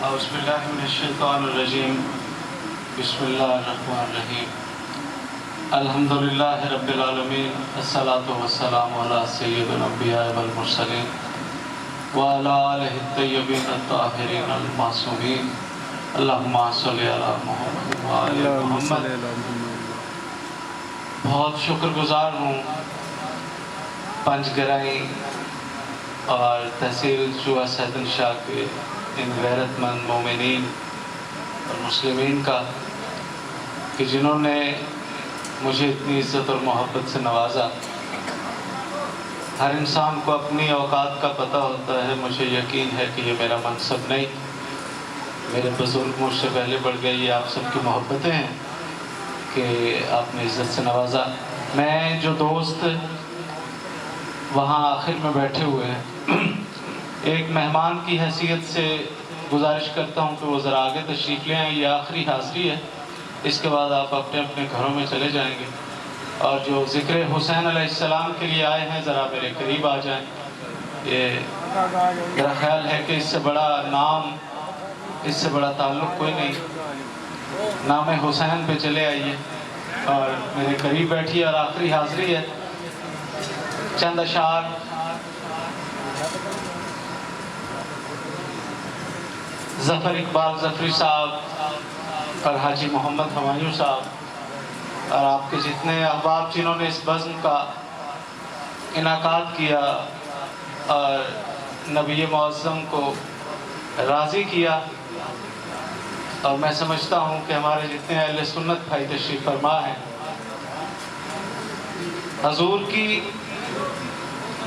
اعوذ باللہ من الشیطان الرجیم بسم اللہ الرحمن الرحیم الحمدللہ رب العالمین الصلاۃ والسلام علی سید الانبیاء والمرسلین وعلی آلہ الطیبین الطاہرین المعصومین اللہم صلی علی محمد وآل محمد۔ بہت شکر گزار ہوں پنج گرائی اور تحصیل چوہا سیدن شاہ کے ان غیرت مند مومنین اور مسلمین کا کہ جنہوں نے مجھے اتنی عزت اور محبت سے نوازا۔ ہر انسان کو اپنی اوقات کا پتہ ہوتا ہے، مجھے یقین ہے کہ یہ میرا منصب نہیں، میرے بزرگ مجھ سے پہلے بڑھ گئے، یہ آپ سب کی محبتیں ہیں کہ آپ نے عزت سے نوازا۔ میں جو دوست وہاں آخر میں بیٹھے ہوئے ہیں، ایک مہمان کی حیثیت سے گزارش کرتا ہوں کہ وہ ذرا آگے تشریف لے آئیں، یہ آخری حاضری ہے، اس کے بعد آپ اپنے اپنے گھروں میں چلے جائیں گے۔ اور جو ذکر حسین علیہ السلام کے لیے آئے ہیں ذرا میرے قریب آ جائیں۔ یہ میرا خیال ہے کہ اس سے بڑا نام، اس سے بڑا تعلق کوئی نہیں، نام حسین پہ چلے آئیے اور میرے قریب بیٹھیے۔ اور آخری حاضری ہے، چند اشعار ظفر اقبال ظفری صاحب اور حاجی محمد ہمایوں صاحب اور آپ کے جتنے احباب جنہوں نے اس بزم کا انعقاد کیا اور نبی معظم کو راضی کیا۔ اور میں سمجھتا ہوں کہ ہمارے جتنے اہل سنت بھائی تشریف فرما ہیں، حضور کی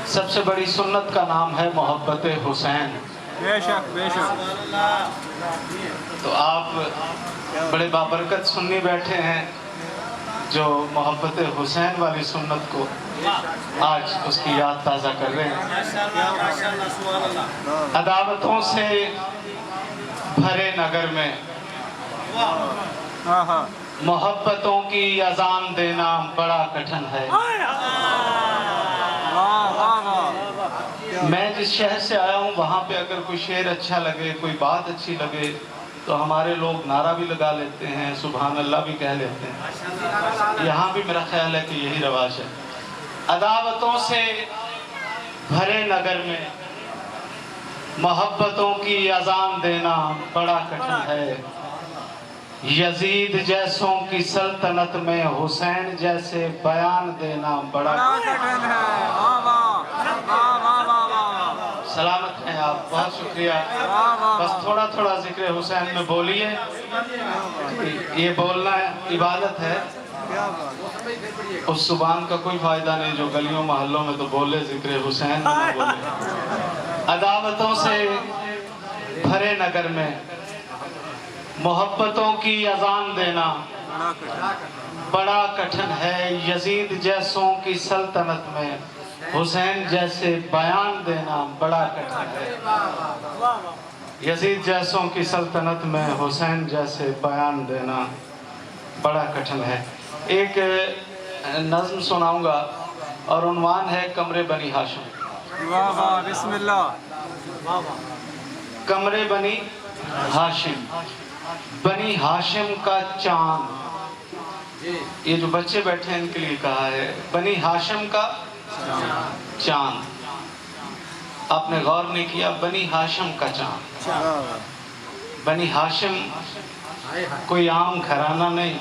سب سے بڑی سنت کا نام ہے محبت حسین۔ بے شک بے شک۔ تو آپ بڑے بابرکت سنی بیٹھے ہیں جو محبت حسین والی سنت کو آج اس کی یاد تازہ کر رہے ہیں۔ عداوتوں سے بھرے نگر میں محبتوں کی اذان دینا بڑا کٹھن ہے۔ میں جس شہر سے آیا ہوں وہاں پہ اگر کوئی شعر اچھا لگے، کوئی بات اچھی لگے تو ہمارے لوگ نعرہ بھی لگا لیتے ہیں، سبحان اللہ بھی کہہ لیتے ہیں۔ یہاں بھی میرا خیال ہے کہ یہی رواج ہے۔ عداوتوں سے بھرے نگر میں محبتوں کی اذان دینا بڑا کٹھن ہے۔ یزید جیسوں کی سلطنت میں حسین جیسے بیان دینا بڑا کٹھن ہے۔ سلامت ہیں آپ، بہت شکریہ۔ بس تھوڑا تھوڑا ذکر حسین میں بولیے، یہ بولنا عبادت ہے، اس زبان کا کوئی فائدہ نہیں جو گلیوں محلوں میں تو بولے ذکر حسین میں بولے۔ عداوتوں سے بھرے نگر میں محبتوں کی اذان دینا بڑا کٹھن ہے۔ یزید جیسوں کی سلطنت میں حسین جیسے بیان دینا بڑا کٹھن ہے۔ یزید جیسوں کی سلطنت میں حسین جیسے بیان دینا بڑا کٹھن ہے۔ ایک نظم سناؤں گا اور عنوان ہے کمرے بنی ہاشم۔ بسم اللہ۔ کمرے بنی ہاشم، بنی ہاشم کا چاند، یہ جو بچے بیٹھے ہیں ان کے لیے کہا ہے، بنی ہاشم کا چاند۔ آپ نے غور نہیں کیا، بنی ہاشم کا چاند۔ بنی ہاشم کوئی عام گھرانہ نہیں،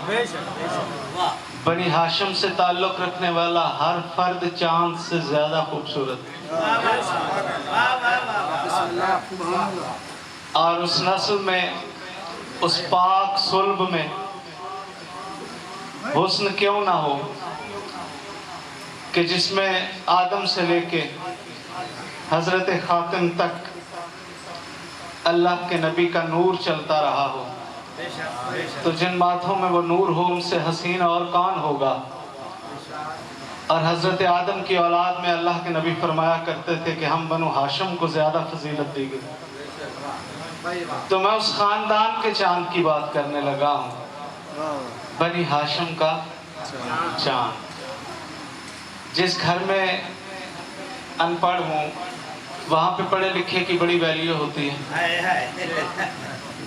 بنی ہاشم سے تعلق رکھنے والا ہر فرد چاند سے زیادہ خوبصورت، اور اس نسل میں، اس پاک صلب میں حسن کیوں نہ ہو کہ جس میں آدم سے لے کے حضرت خاتم تک اللہ کے نبی کا نور چلتا رہا ہو، تو جن ماتھوں میں وہ نور ہو ان سے حسین اور کون ہوگا۔ اور حضرت آدم کی اولاد میں اللہ کے نبی فرمایا کرتے تھے کہ ہم بنو ہاشم کو زیادہ فضیلت دی گئی، تو میں اس خاندان کے چاند کی بات کرنے لگا ہوں، بنی ہاشم کا چاند۔ جس گھر میں ان پڑھ ہوں وہاں پہ پڑھے لکھے کی بڑی ویلیو ہوتی ہے۔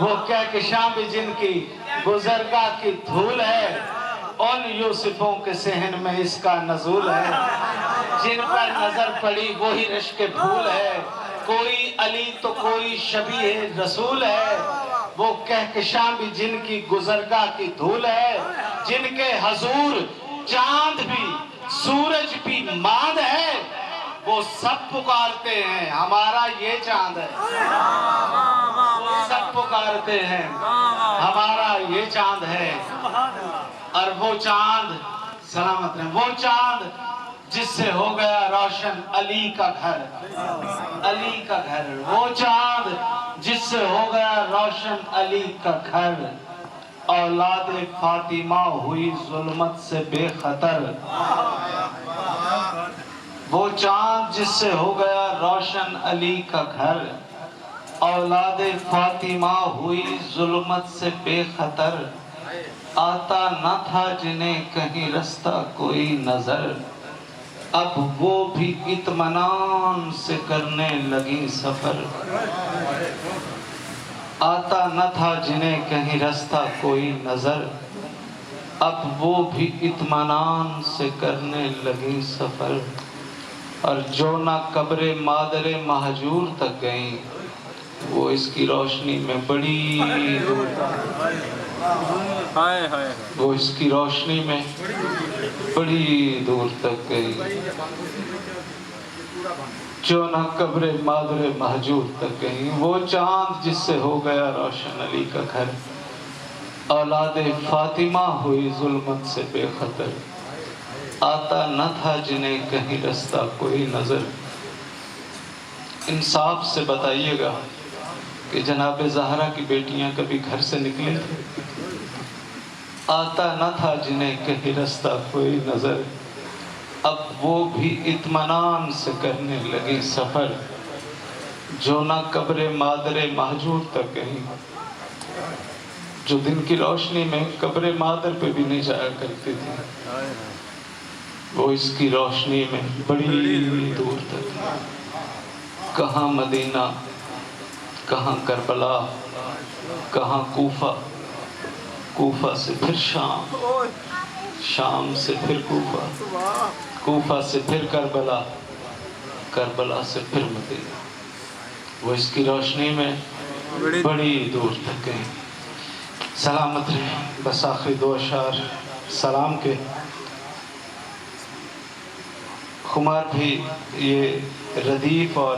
وہ کہکشاں بھی جن کی گزرگاہ کی دھول ہے، ان یوسفوں کے صحن میں اس کا نزول ہے، جن پر نظر پڑی وہی رشک پھول ہے، کوئی علی تو کوئی شبیہ رسول ہے، وہ کہکشاں بھی جن کی گزرگاہ کی دھول ہے، جن کے حضور چاند بھی سورج بھی ماند ہے، وہ سب پکارتے ہیں ہمارا یہ چاند ہے، وہ سب پکارتے ہیں ہمارا یہ چاند ہے۔ اور وہ چاند سلامت رہے، وہ چاند جس سے ہو گیا روشن علی کا گھر، علی کا گھر، وہ چاند جس سے ہو گیا روشن علی کا گھر، اولاد فاطمہ ہوئی ظلمت سے بے خطر، وہ چاند جس سے ہو گیا روشن علی کا گھر، اولاد فاطمہ ہوئی ظلمت سے بے خطر، آتا نہ تھا جنہیں کہیں رستہ کوئی نظر، اب وہ بھی اطمینان سے کرنے لگی سفر، آتا نہ تھا جنہیں کہیں رستہ کوئی نظر، اب وہ بھی اطمینان سے کرنے لگی سفر، اور جو نہ قبر مادر مہجور تک گئیں، وہ اس کی روشنی میں بڑی دور وہ اس کی روشنی میں بڑی دور تک گئی، جو نہ قبر مادر مہجور تک گئی، وہ چاند جس سے ہو گیا روشن علی کا گھر، اولاد فاطمہ ہوئی ظلمت سے بے خطر، آتا نہ تھا جنہیں کہیں رستہ کوئی نظر۔ انصاف سے بتائیے گا کہ جناب زہرا کی بیٹیاں کبھی گھر سے نکلی تھیں؟ آتا نہ تھا جنہیں کہیں رستہ کوئی نظر، اب وہ بھی اطمینان سے کرنے لگی سفر، جو نہ قبر مادر مہجور تک گئی، جو دن کی روشنی میں قبر مادر پہ بھی نہیں جایا کرتی تھی، وہ اس کی روشنی میں بڑی دور تک، کہاں مدینہ، کہاں کربلا، کہاں کوفہ، کوفہ سے پھر شام، شام سے پھر کوفہ، کوفہ سے پھر کربلا، کربلا سے پھر مدینہ، وہ اس کی روشنی میں بڑی دور تک گئی۔ سلامت رہے۔ بس آخری دو اشعار سلام کے۔ خمار بھی یہ ردیف اور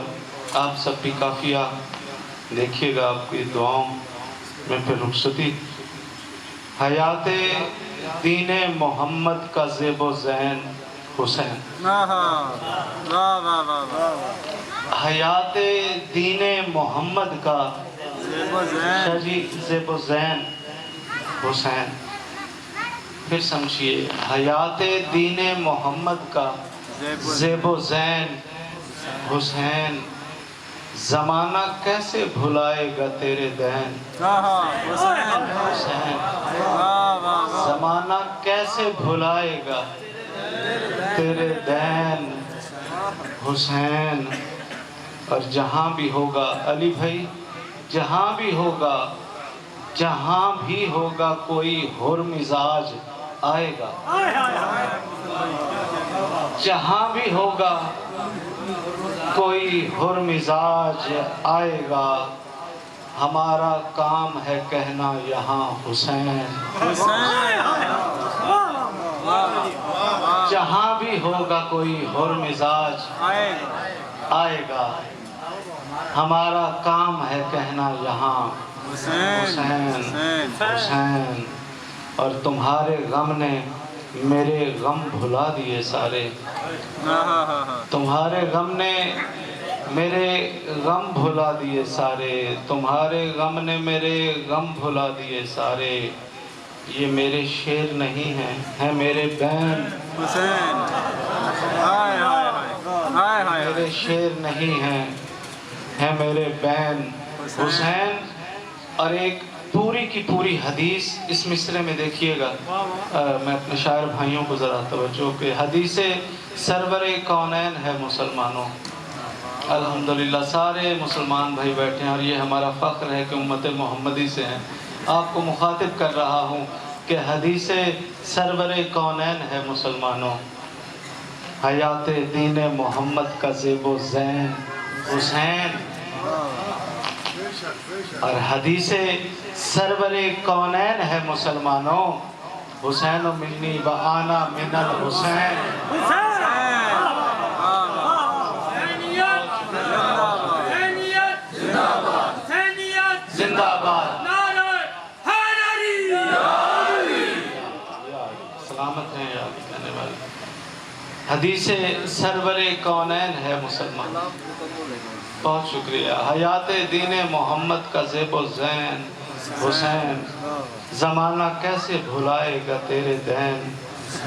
آپ سب بھی قافیہ دیکھیے گا، آپ کی دعاؤں میں پھر رخصتی۔ حیات دین محمد کا زیب و زین حسین، حیات دین محمد کا زیب و زین حسین۔ پھر سمجھیے، حیات دین محمد کا زیب و زین حسین، زمانہ کیسے بھلائے گا تیرے دین حسین، زمانہ کیسے بھلائے گا تیرے دین حسین۔ اور جہاں بھی ہوگا علی بھائی، جہاں بھی ہوگا، جہاں بھی ہوگا کوئی حر مزاج آئے گا، جہاں بھی ہوگا کوئی حر مزاج آئے گا، ہمارا کام ہے کہنا یہاں حسین، جہاں بھی ہوگا کوئی حر مزاج آئے گا، ہمارا کام ہے کہنا یہاں حسین حسین۔ اور تمہارے غم نے میرے غم بھلا دیے سارے، تمہارے غم نے میرے غم بھلا دیے سارے، تمہارے غم نے میرے غم بھلا دیے سارے، یہ میرے شعر نہیں ہیں، ہیں میرے بین حسین، میرے شعر نہیں ہیں، ہیں میرے بین حسین۔ اور ایک پوری کی پوری حدیث اس مصرے میں دیکھیے گا، میں اپنے شاعر بھائیوں کو ذرا توجہ کہ حدیث سرور کونین ہے مسلمانوں، الحمدللہ سارے مسلمان بھائی بیٹھے ہیں اور یہ ہمارا فخر ہے کہ امت محمدی سے ہیں. آپ کو مخاطب کر رہا ہوں کہ حدیث سرور کونین ہے مسلمانوں، حیات دین محمد کا زیب و زین حسین. اور حدیث سرور کونین ہے مسلمانوں، حسین منی و آنا من الحسین. زندہ باد. سلامت ہیں یاد کہنے والے. حدیث سرور کونین ہے مسلمان. بہت شکریہ. حیات دین محمد کا زیب و زین حسین، زمانہ کیسے بھلائے گا تیرے دین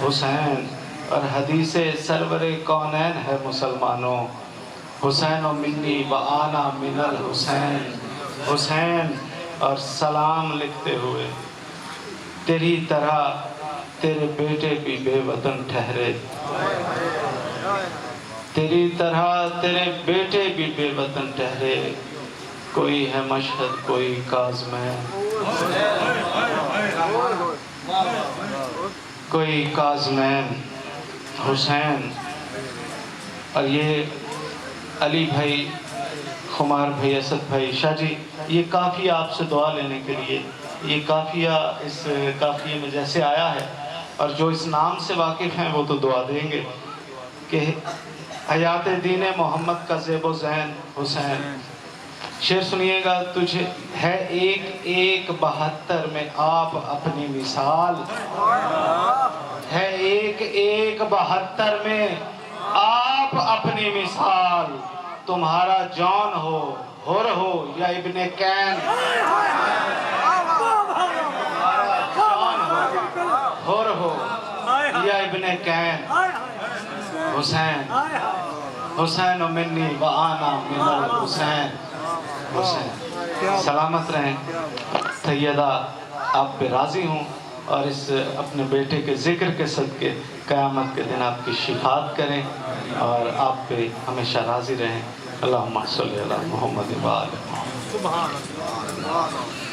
حسین. اور حدیث سرور کونین ہے مسلمانوں، حسین و منی و آنا من الحسین. حسین اور سلام لکھتے ہوئے، تیری طرح تیرے بیٹے بھی بے وطن ٹھہرے، تیری طرح تیرے بیٹے بھی بے وطن ٹھہرے. کوئی ہے مشہد کوئی کاظمین، کوئی کاظمین حسین. اور یہ علی بھائی، خمار بھائی، اسد بھائی، شاہ جی، یہ کافیہ آپ سے دعا لینے کے لیے، یہ کافیہ اس کافیے میں جیسے آیا ہے، اور جو اس نام سے واقف ہیں وہ تو دعا دیں گے کہ حیات دین محمد کا زیب و زین حسین. شعر سنیے گا. تجھے ہے ایک ایک 72 میں آپ اپنی مثال، ہے ایک ایک 72 میں آپ اپنی مثال. تمہارا جان ہو حر ہو یا ابن کین، تمہارا جان ہو حر ہو یا ابن کین حسین. حسین و منی و آنا من الحسین. حسین. سلامت رہیں. سیدہ آپ پہ راضی ہوں اور اس اپنے بیٹے کے ذکر کے صدقے قیامت کے دن آپ کی شفاعت کریں اور آپ پہ ہمیشہ راضی رہیں. اللہم صلی علی محمد و آل محمد. سبحان اللہ.